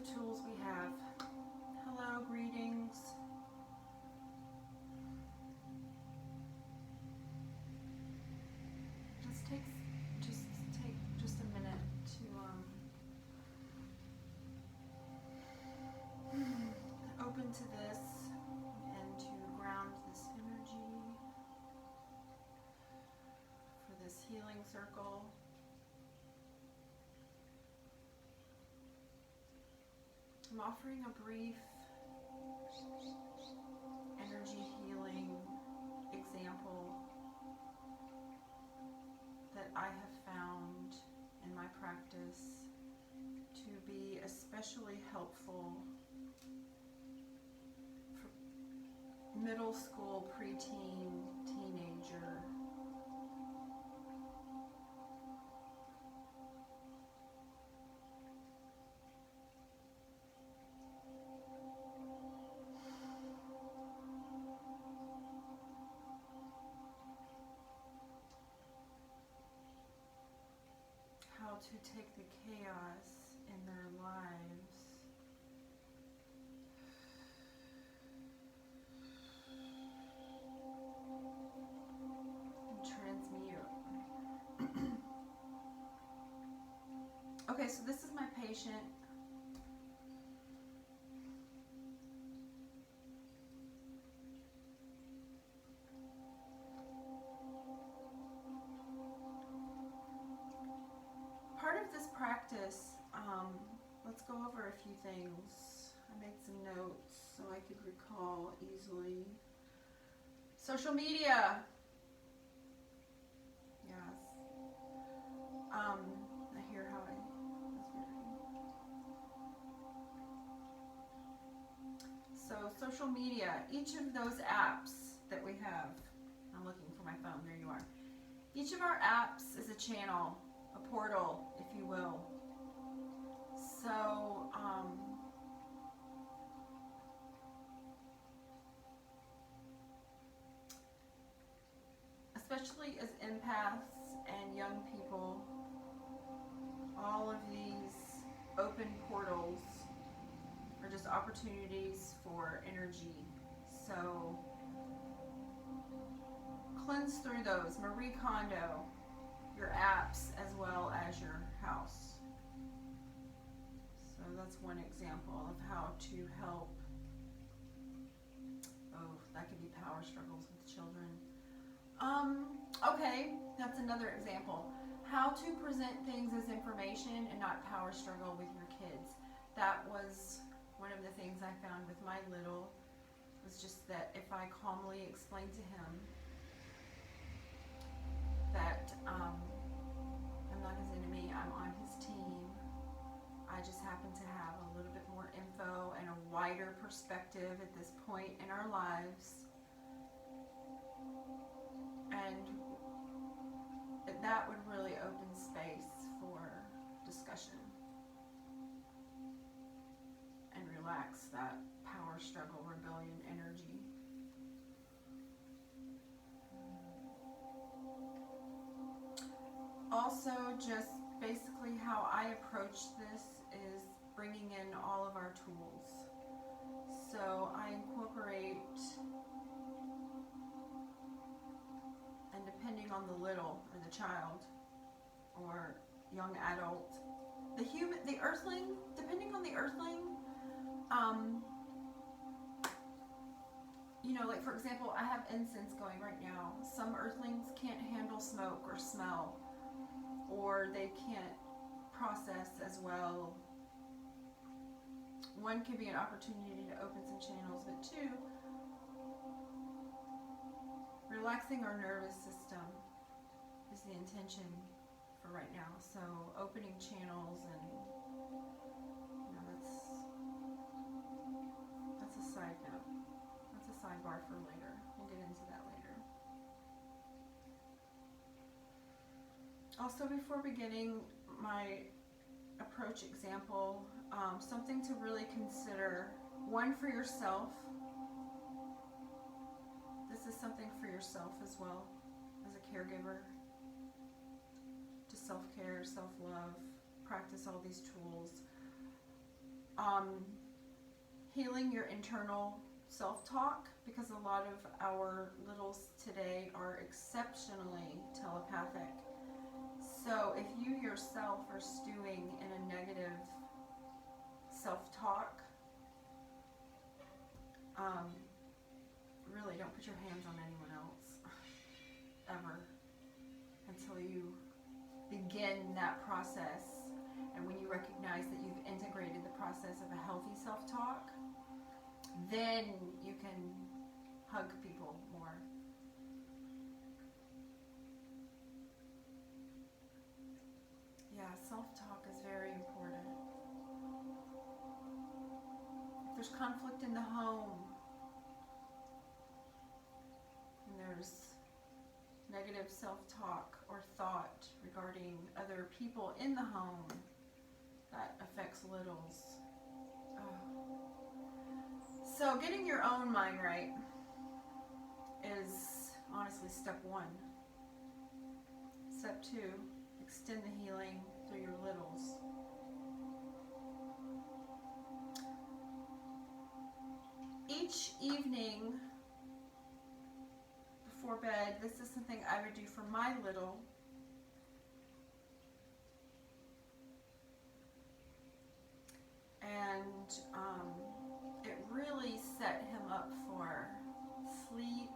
the tools we have. Hello, greetings. Take just a minute to open to this and to ground this energy for this healing circle. I'm offering a brief energy healing example that I have found in my practice to be especially helpful for middle school, preteen, teenager. How to take the chaos in their lives and transmute. Okay, so this is my patient. Part of this practice, let's go over a few things. I made some notes so I could recall easily. Social media. Yes. I hear how that's weird. So social media, each of those apps that we have, I'm looking for my phone, there you are. Each of our apps is a channel, a portal, if you will. So, especially as empaths and young people, all of these open portals are just opportunities for energy. So, cleanse through those. Marie Kondo, your apps as well as your house. So that's one example of how to help. Oh, that could be power struggles with children. Okay, that's another example. How to present things as information and not power struggle with your kids. That was one of the things I found with my little, was just that if I calmly explained to him that I'm not his enemy, I'm on his team. I just happen to have a little bit more info and a wider perspective at this point in our lives. And that would really open space for discussion and relax that power struggle, rebellion energy. Also, just basically how I approach this is bringing in all of our tools. So I incorporate, and depending on the little or the child or young adult, the earthling, depending on the earthling, you know, like for example, I have incense going right now. Some earthlings can't handle smoke or smell, or they can't process as well. One can be an opportunity to open some channels, but two, relaxing our nervous system is the intention for right now. So opening channels, and you know, that's a side note. That's a sidebar for later. We'll get into that later. Also, before beginning my approach example, something to really consider, one for yourself. This is something for yourself as well, as a caregiver, to self-care, self-love, practice all these tools. healing your internal self-talk, because a lot of our littles today are exceptionally telepathic. So if you yourself are stewing in a negative self-talk, really don't put your hands on anyone else ever until you begin that process. And when you recognize that you've integrated the process of a healthy self-talk, then you can hug people more. Yeah, self-talk is very important. If there's conflict in the home, and there's negative self-talk or thought regarding other people in the home, that affects littles. So getting your own mind right is honestly step one. Step two, extend the healing through your littles. Each evening before bed, this is something I would do for my little. And it really set him up for sleep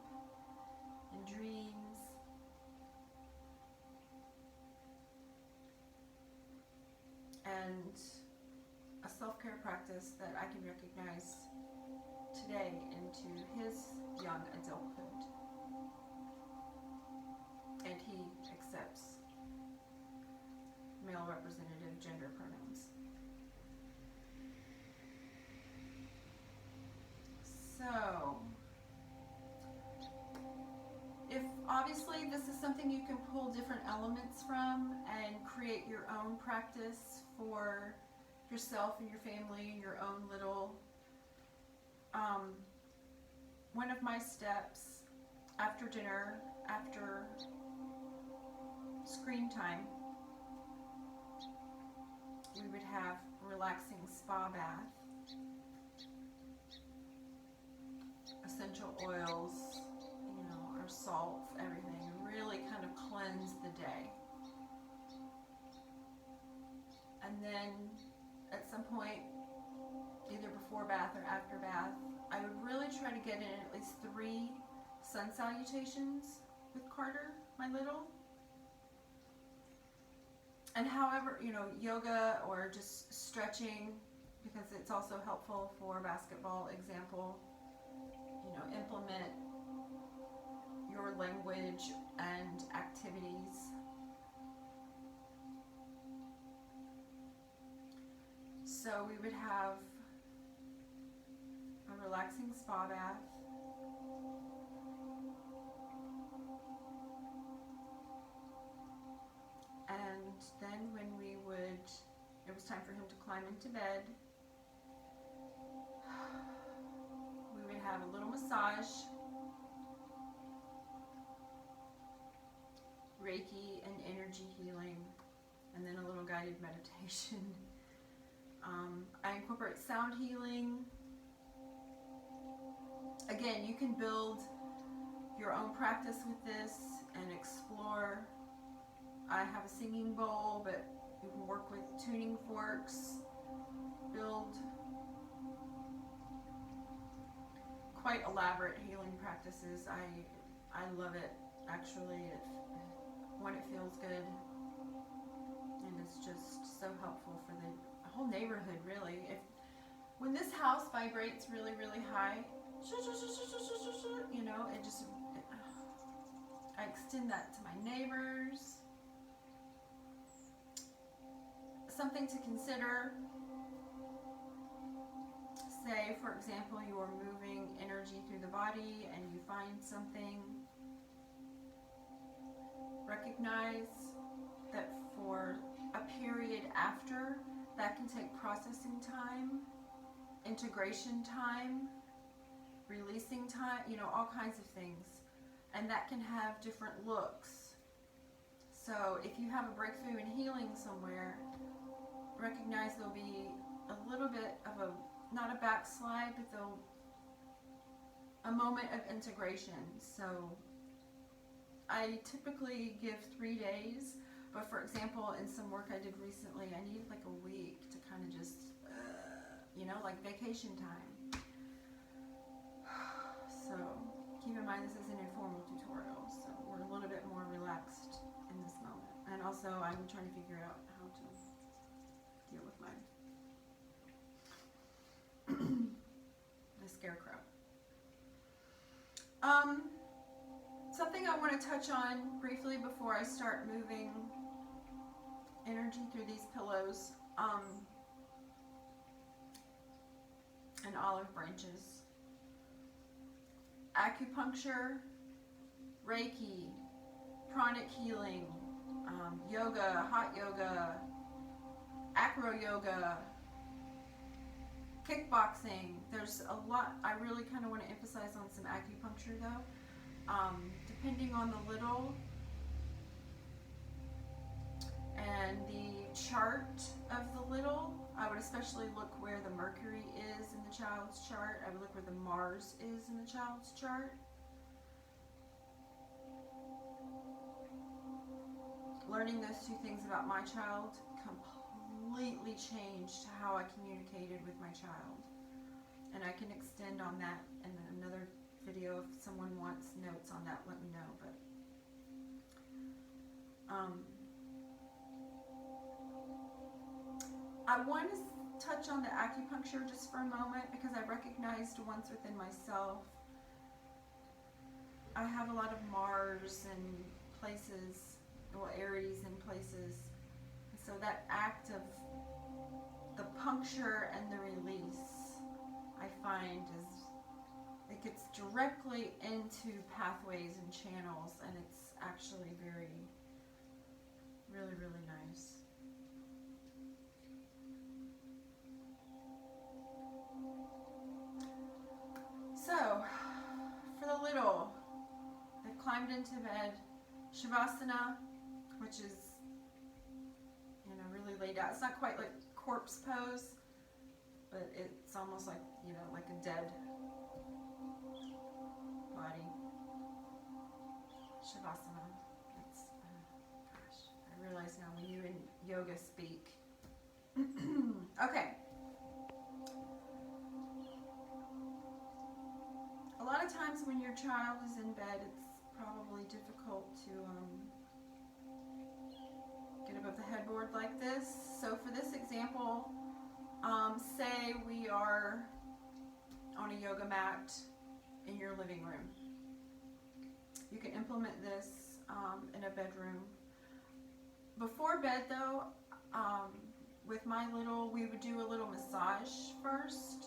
and dreams. And a self-care practice that I can recognize today into his young adulthood. And he accepts male representative gender pronouns. So, if obviously this is something you can pull different elements from and create your own practice for yourself and your family and your own little, one of my steps after dinner, after screen time, we would have a relaxing spa bath. Essential oils, our salts, everything, really kind of cleanse the day. And then at some point, either before bath or after bath, I would really try to get in at least 3 sun salutations with Carter, my little. And however, yoga or just stretching, because it's also helpful for basketball example. Implement your language and activities. So we would have a relaxing spa bath. And then when it was time for him to climb into bed, we would have a little massage, Reiki and energy healing, and then a little guided meditation. I incorporate sound healing. Again, you can build your own practice with this and explore. I have a singing bowl, but you can work with tuning forks, build quite elaborate healing practices. I love it, actually, when it feels good, and it's just so helpful for the whole neighborhood, really. When this house vibrates really, really high, I extend that to my neighbors. Something to consider, say, for example, you are moving energy through the body and you find something, recognize that for a period after, that can take processing time, integration time, releasing time, all kinds of things. And that can have different looks. So if you have a breakthrough in healing somewhere, recognize there'll be a little bit of a, not a backslide, but though a moment of integration. So I typically give 3 days, but for example, in some work I did recently, I needed like a week to kind of just, you know, like vacation time. So keep in mind this is an informal tutorial, so we're a little bit more relaxed in this moment. And also I'm trying to figure out how to deal with my the scarecrow. Something I want to touch on briefly before I start moving energy through these pillows, and olive branches. Acupuncture, Reiki, pranic healing, yoga, hot yoga, acro yoga, kickboxing. There's a lot. I really kind of want to emphasize on some acupuncture though. Depending on the little and the chart of the little, I would especially look where the Mercury is in the child's chart. I would look where the Mars is in the child's chart. Learning those two things about my child completely changed how I communicated with my child. And I can extend on that in another video. If someone wants notes on that, let me know. But I want to touch on the acupuncture just for a moment because I recognized once within myself I have a lot of Mars and places, well, Aries in places. So that act of the puncture and the release, I find is, it gets directly into pathways and channels, and it's actually very, really, really nice. So, for the little, they've climbed into bed, Shavasana, which is, you know, really laid out. It's not quite like corpse pose, but it's almost like, you know, like a dead body. Shavasana. It's, gosh, I realize now when you in yoga speak. Okay. A lot of times when your child is in bed, it's probably difficult to get above the headboard like this. So for this example, say we are on a yoga mat in your living room. You can implement this in a bedroom. Before bed though, with my little, we would do a little massage first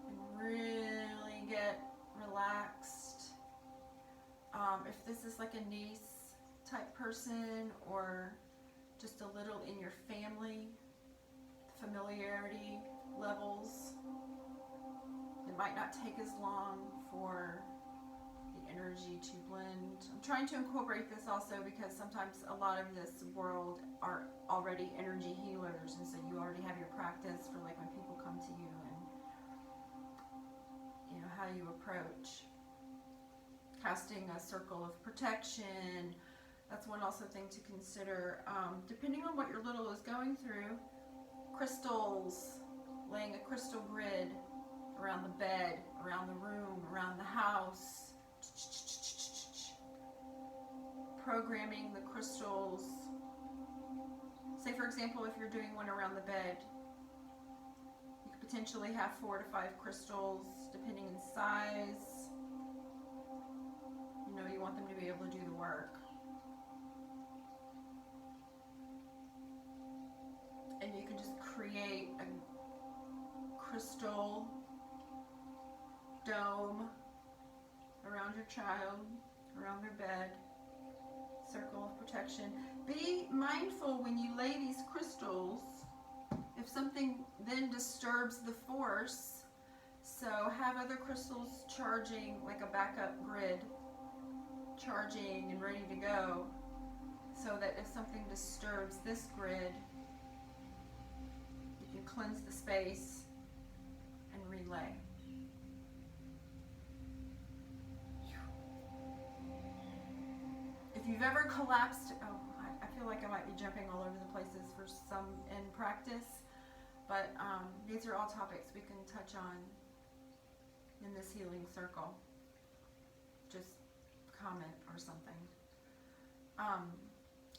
and really get relaxed. If this is like a niece type person or just a little in your family, familiarity levels, it might not take as long for the energy to blend. I'm trying to incorporate this also because sometimes a lot of this world are already energy healers, and so you already have your practice for like when people come to you and, you know, how you approach casting a circle of protection. That's one also thing to consider. Depending on what your little is going through, crystals, laying a crystal grid around the bed, around the room, around the house, programming the crystals. Say for example, if you're doing one around the bed, you could potentially have 4 to 5 crystals depending in size. You know, you want them to be able to do the work. And you can just create a crystal dome around your child, around their bed, circle of protection. Be mindful when you lay these crystals, if something then disturbs the force, so have other crystals charging like a backup grid, charging and ready to go, so that if something disturbs this grid, you can cleanse the space, and relay. If you've ever collapsed, I feel like I might be jumping all over the places for some in practice, but these are all topics we can touch on in this healing circle. Just comment or something.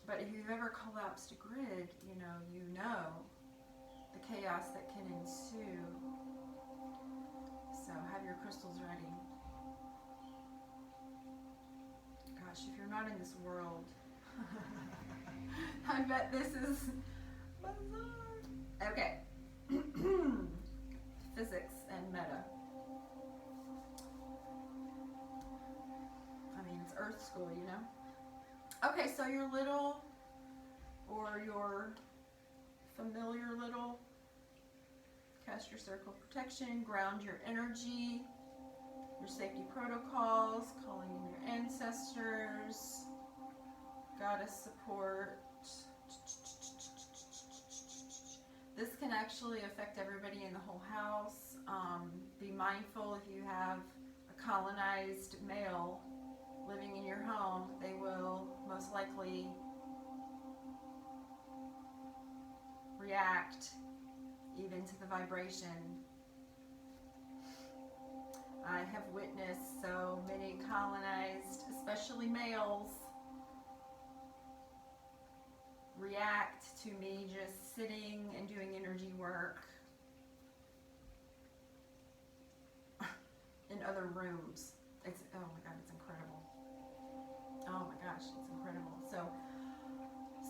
But if you've ever collapsed a grid, you know the chaos that can ensue. So have your crystals ready. Gosh, if you're not in this world, I bet this is bizarre. Okay. Physics and meta. I mean, it's Earth school, you know? Okay, so your little, or your familiar little, cast your circle of protection, ground your energy, your safety protocols, calling in your ancestors, goddess support. This can actually affect everybody in the whole house. Be mindful if you have a colonized male living in your home, they will most likely react even to the vibration. I have witnessed so many colonized, especially males, react to me just sitting and doing energy work in other rooms. It's, oh my God, it's incredible. Oh my gosh, it's incredible. So,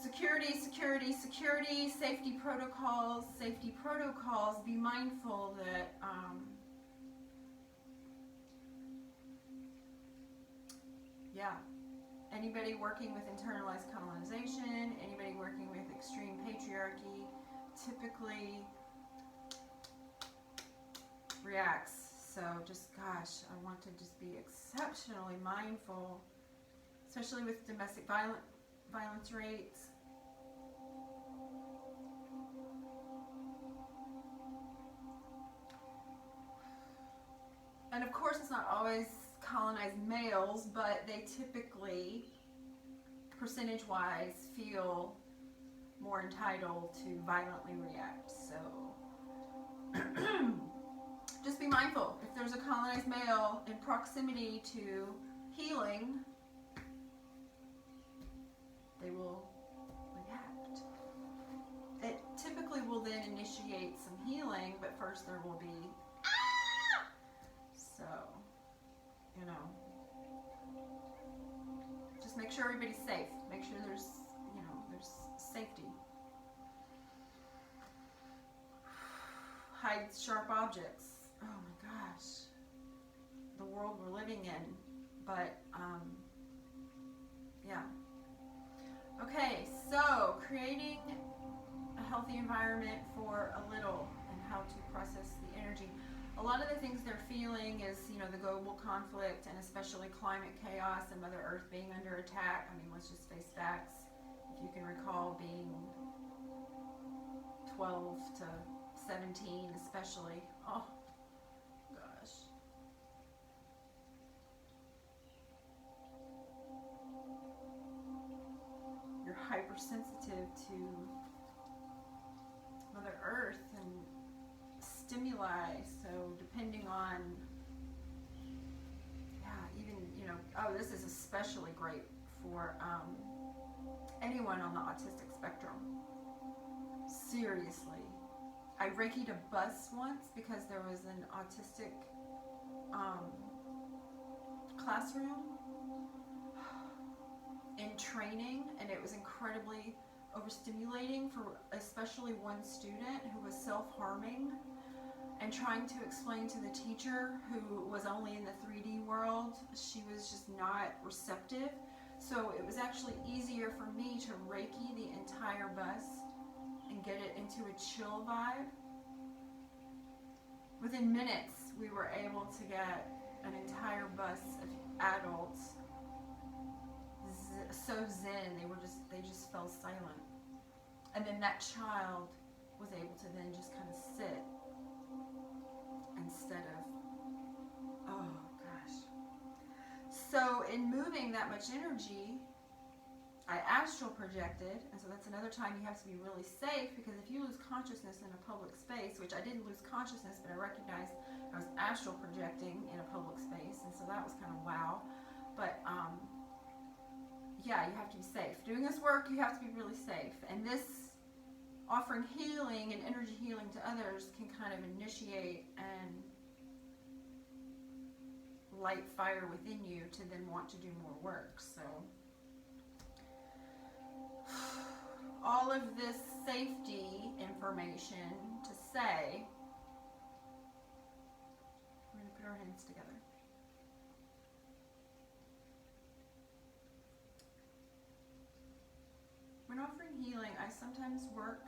security, security, security, safety protocols, safety protocols. Be mindful that anybody working with internalized colonization, anybody working with extreme patriarchy, typically reacts. So just, gosh, I want to just be exceptionally mindful, especially with domestic violence rates. And of course, it's not always colonized males, but they typically, percentage-wise, feel more entitled to violently react. So just be mindful. If there's a colonized male in proximity to healing, they will react. It typically will then initiate some healing, but first there will be so, you know, just make sure everybody's safe. Make sure there's, you know, there's safety. Hide sharp objects. Oh my gosh. The world we're living in. But, yeah. Okay, so creating a healthy environment for a little and how to process the energy. A lot of the things they're feeling is, you know, the global conflict and especially climate chaos and Mother Earth being under attack. I mean, let's just face facts. If you can recall being 12 to 17 especially. Oh, gosh. You're hypersensitive to Mother Earth and stimuli, so depending on, even, you know, oh, this is especially great for anyone on the autistic spectrum. Seriously. I Reiki'd a bus once because there was an autistic classroom in training, and it was incredibly overstimulating for especially one student who was self-harming and trying to explain to the teacher, who was only in the 3D world. She was just not receptive. So it was actually easier for me to Reiki the entire bus and get it into a chill vibe. Within minutes, we were able to get an entire bus of adults so zen, they just fell silent. And then that child was able to then just kind of sit instead of, oh gosh. So in moving that much energy, I astral projected, and so that's another time you have to be really safe, because if you lose consciousness in a public space, which I didn't lose consciousness, but I recognized I was astral projecting in a public space, and so that was kind of wow. But yeah, you have to be safe. Doing this work, you have to be really safe. And this offering healing and energy healing to others can kind of initiate and light fire within you to then want to do more work. So all of this safety information to say, we're going to put our hands together. When offering healing, I sometimes work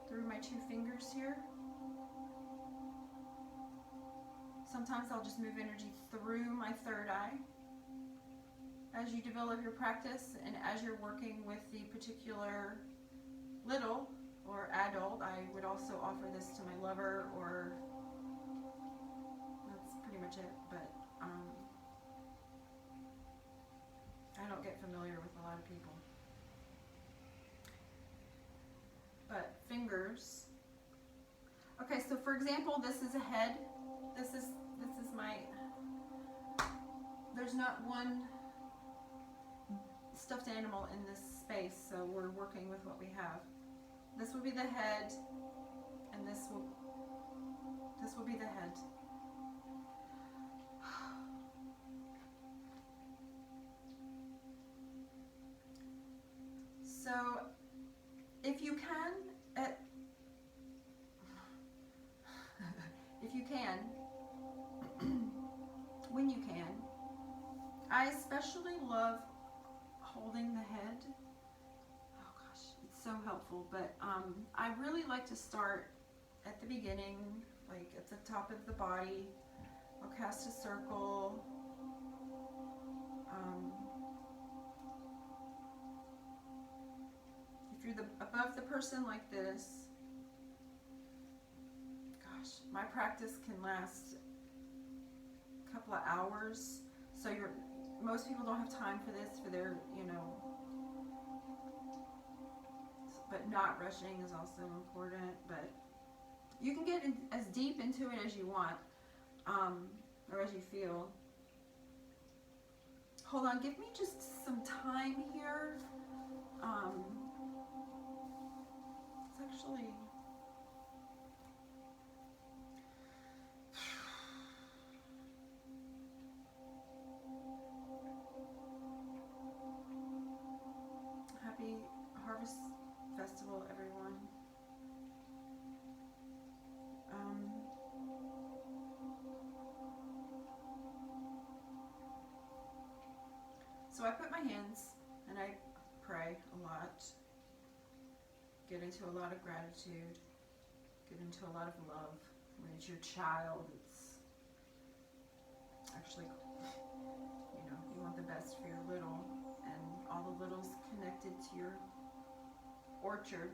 through my 2 fingers here. Sometimes I'll just move energy through my third eye. As you develop your practice and as you're working with the particular little or adult, I would also offer this to my lover, or that's pretty much it. But I don't get familiar with a lot of people. But fingers. Okay, so for example, this is a head. This is my, there's not one stuffed animal in this space, so we're working with what we have. This will be the head, and this will be the head. So if you can, when you can, I especially love holding the head. Oh gosh, it's so helpful. But I really like to start at the beginning, like at the top of the body. I'll cast a circle. If you're above the person like this, gosh, my practice can last a couple of hours. So most people don't have time for this, for their, but not rushing is also important. But you can get as deep into it as you want, or as you feel. Hold on, give me just some time here. It's actually, happy Harvest Festival, everyone. So I put my hands and I pray a lot, get into a lot of gratitude, get into a lot of love. When it's your child, it's actually, you want the best for your little, and all the littles connected to your orchard.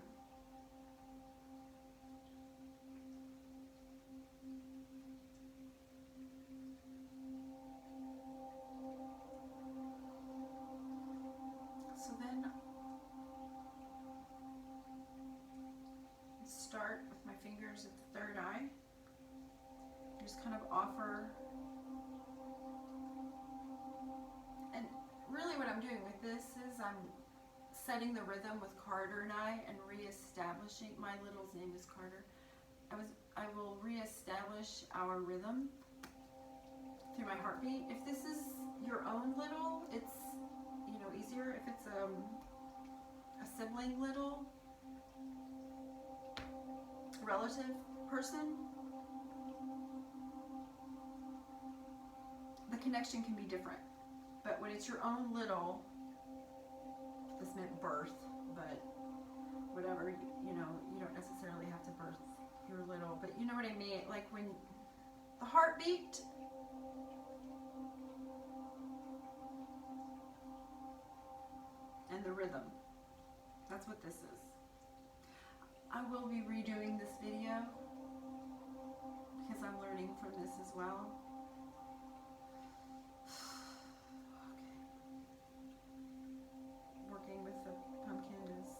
So then start with my fingers at the third eye. Just kind of offer, and really what I'm doing with this is I'm setting the rhythm with Carter and I, and reestablishing, my little's name is Carter. I will reestablish our rhythm through my heartbeat. If this is your own little, it's easier. If it's a sibling little, relative person, the connection can be different. But when it's your own little, this meant birth, but whatever, you don't necessarily have to birth your little, but you know what I mean? Like when the heartbeat, and the rhythm, that's what this is. I will be redoing this video because I'm learning from this as well. Okay. Working with the pumpkin is...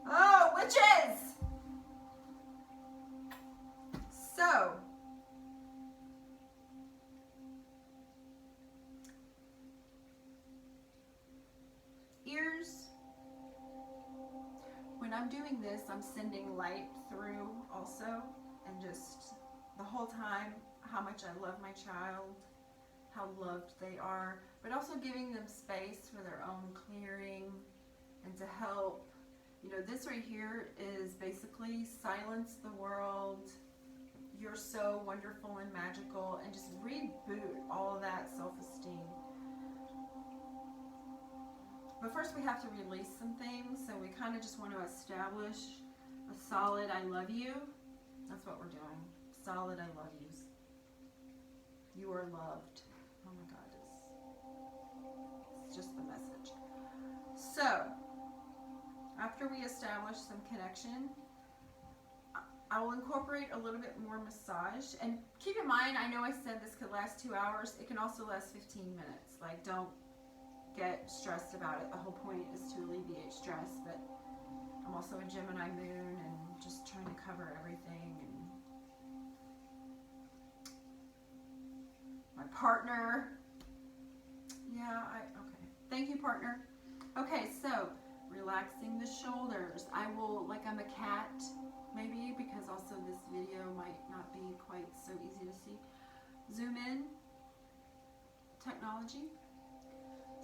Oh, witches! So, ears. When I'm doing this, I'm sending light through also, and just the whole time how much I love my child, how loved they are, but also giving them space for their own clearing and to help. You know, this right here is basically silence the world. You're so wonderful and magical, and just reboot all of that self-esteem. But first we have to release some things, so we kind of just want to establish a solid I love you. That's what we're doing. Solid I love yous. You are loved. Oh my God, it's just the message. So, after we establish some connection, I will incorporate a little bit more massage. And keep in mind, I know I said this could last 2 hours. It can also last 15 minutes. Like, don't get stressed about it. The whole point is to alleviate stress, but I'm also a Gemini moon and just trying to cover everything. And my partner, okay. Thank you, partner. Okay, so relaxing the shoulders. I will, like I'm a cat, maybe, because also this video might not be quite so easy to see. Zoom in, technology.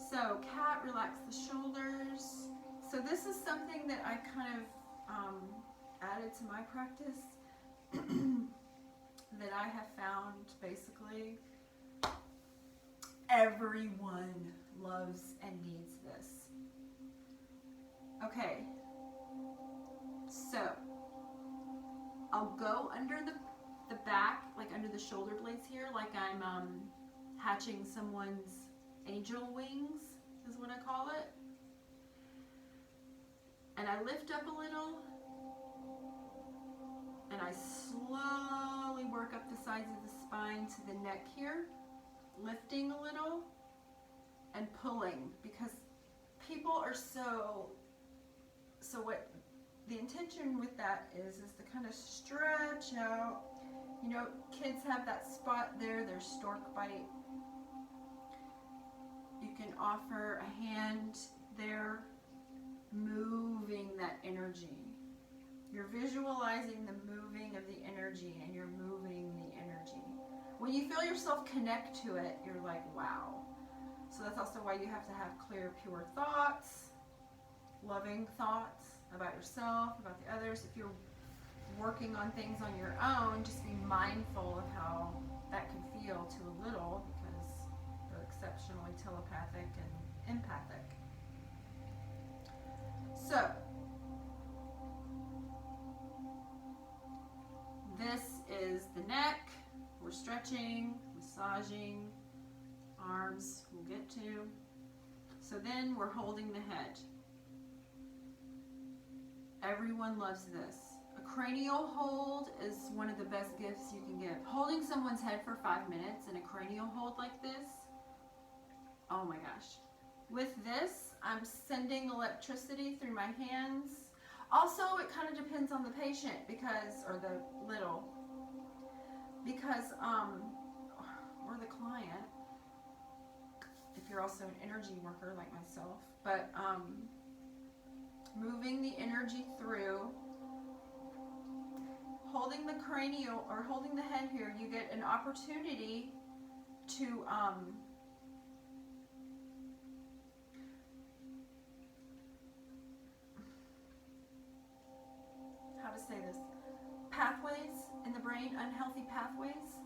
So cat, relax the shoulders. So this is something that I kind of added to my practice that I have found basically everyone loves and needs this. Okay, so I'll go under the back, like under the shoulder blades here, like I'm hatching someone's angel wings, is what I call it. And I lift up a little, and I slowly work up the sides of the spine to the neck here, lifting a little and pulling, because people are so what the intention with that is to kind of stretch out. You know, kids have that spot there, their stork bite. You can offer a hand there, moving that energy. You're visualizing the moving of the energy, and you're moving the energy. When you feel yourself connect to it, you're like, wow. So that's also why you have to have clear, pure thoughts, loving thoughts about yourself, about the others. If you're working on things on your own, just be mindful of how that can feel to a little, because they're exceptionally telepathic and empathic. So, this is the neck. We're stretching, massaging, arms we'll get to. So then we're holding the head. Everyone loves this. A cranial hold is one of the best gifts you can give. Holding someone's head for 5 minutes in a cranial hold like this, oh my gosh. With this, I'm sending electricity through my hands. Also, it kind of depends on the patient, or the little, or the client, if you're also an energy worker like myself, but moving the energy through, holding the cranial, or holding the head here, you get an opportunity to how to say this, pathways in the brain, unhealthy pathways,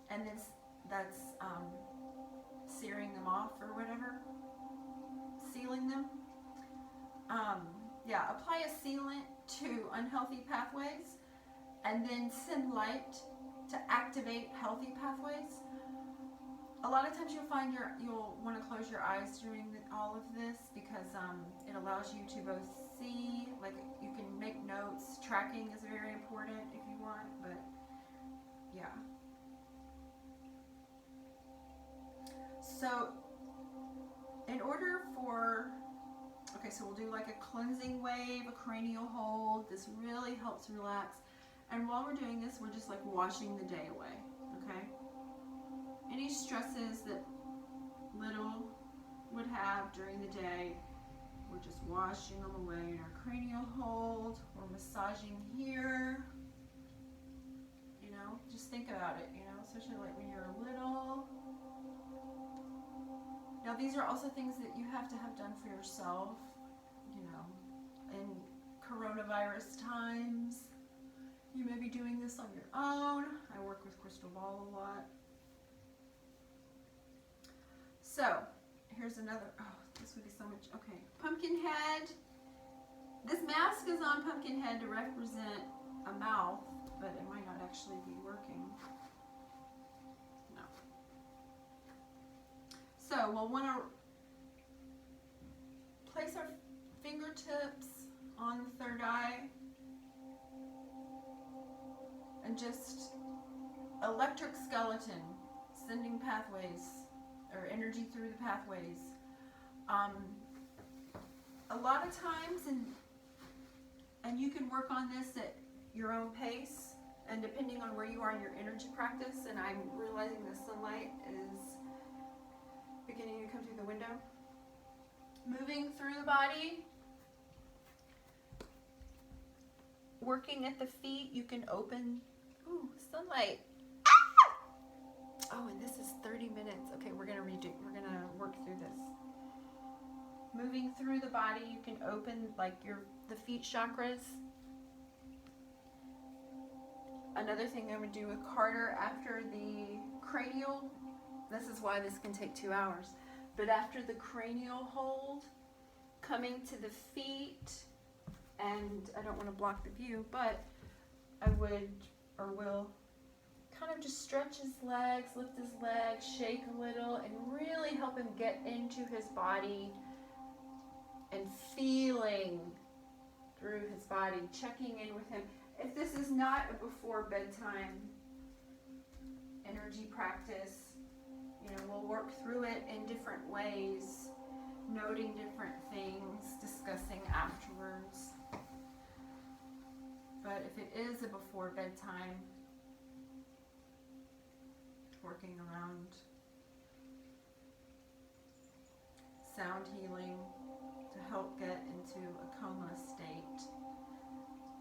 and then that's searing them off or whatever, sealing them. Yeah, apply a sealant to unhealthy pathways, and then send light to activate healthy pathways. A lot of times you'll want to close your eyes during all of this because it allows you to both see, like you can make notes. Tracking is very important if you want, but yeah. So in order for, okay, so we'll do like a cleansing wave, a cranial hold. This really helps relax. And while we're doing this, we're just like washing the day away, okay? Any stresses that little would have during the day, we're just washing them away in our cranial hold. We're massaging here. You know, just think about it, you know, especially like when you're little. Now these are also things that you have to have done for yourself, you know, in coronavirus times. You may be doing this on your own. I work with crystal ball a lot. So, here's another, oh, this would be so much, okay. Pumpkin head. This mask is on pumpkin head to represent a mouth, but it might not actually be working. No. So, we'll want to place our fingertips on the third eye and just electric skeleton, sending pathways or energy through the pathways. A lot of times, and you can work on this at your own pace, and depending on where you are in your energy practice, and I'm realizing the sunlight is beginning to come through the window. Moving through the body, working at the feet, you can open, ooh, sunlight. Oh, and this is 30 minutes. Okay, we're gonna work through this. Moving through the body, you can open like the feet chakras. Another thing I would do with Carter after the cranial, this is why this can take 2 hours, but after the cranial hold, coming to the feet, and I don't want to block the view, but I would or will kind of just stretch his legs, lift his legs, shake a little, and really help him get into his body and feeling through his body, checking in with him. If this is not a before bedtime energy practice, you know, we'll work through it in different ways, noting different things, discussing afterwards. But if it is a before bedtime, working around sound healing to help get into a coma state,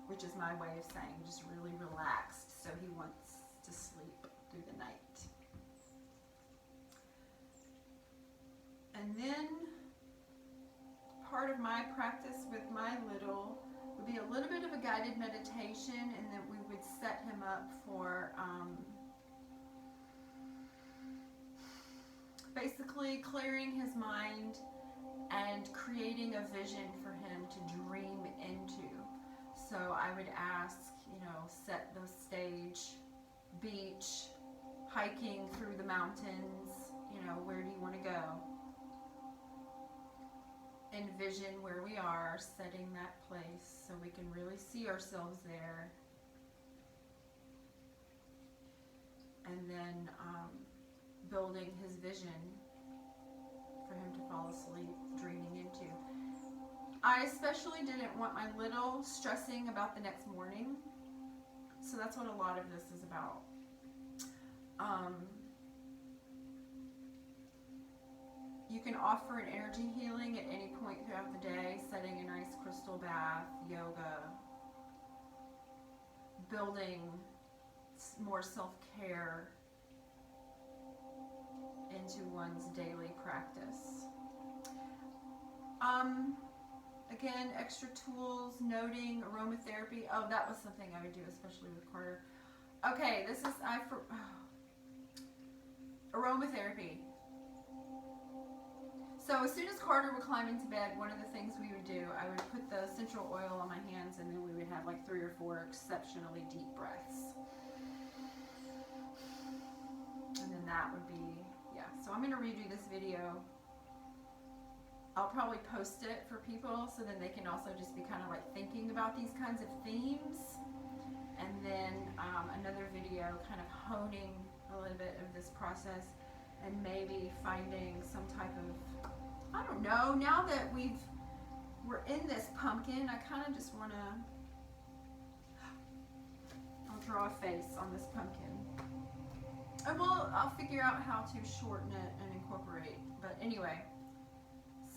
which is my way of saying just really relaxed, so he wants to sleep through the night. And then part of my practice with my little would be a little bit of a guided meditation, and then we would set him up for basically clearing his mind and creating a vision for him to dream into. So I would ask, you know, set the stage, beach, hiking through the mountains, you know, where do you want to go? Envision where we are, setting that place so we can really see ourselves there. And then building his vision for him to fall asleep, dreaming into. I especially didn't want my little stressing about the next morning, so that's what a lot of this is about. You can offer an energy healing at any point throughout the day, setting a nice crystal bath, yoga, building more self-care into one's daily practice. Again, extra tools, noting, aromatherapy. Oh, that was something I would do, especially with Carter. Okay, this is aromatherapy. So as soon as Carter would climb into bed, one of the things we would do, I would put the essential oil on my hands, and then we would have like 3 or 4 exceptionally deep breaths. And then that would be, yes. So I'm going to redo this video. I'll probably post it for people so then they can also just be kind of like thinking about these kinds of themes. And then another video kind of honing a little bit of this process and maybe finding some type of, I don't know, now that we're in this pumpkin, I kind of just want to, I'll draw a face on this pumpkin. And I'll figure out how to shorten it and incorporate. But anyway,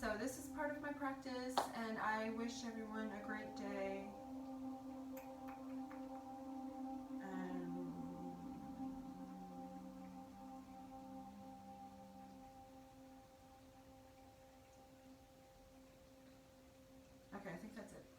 so this is part of my practice, and I wish everyone a great day. Okay, I think that's it.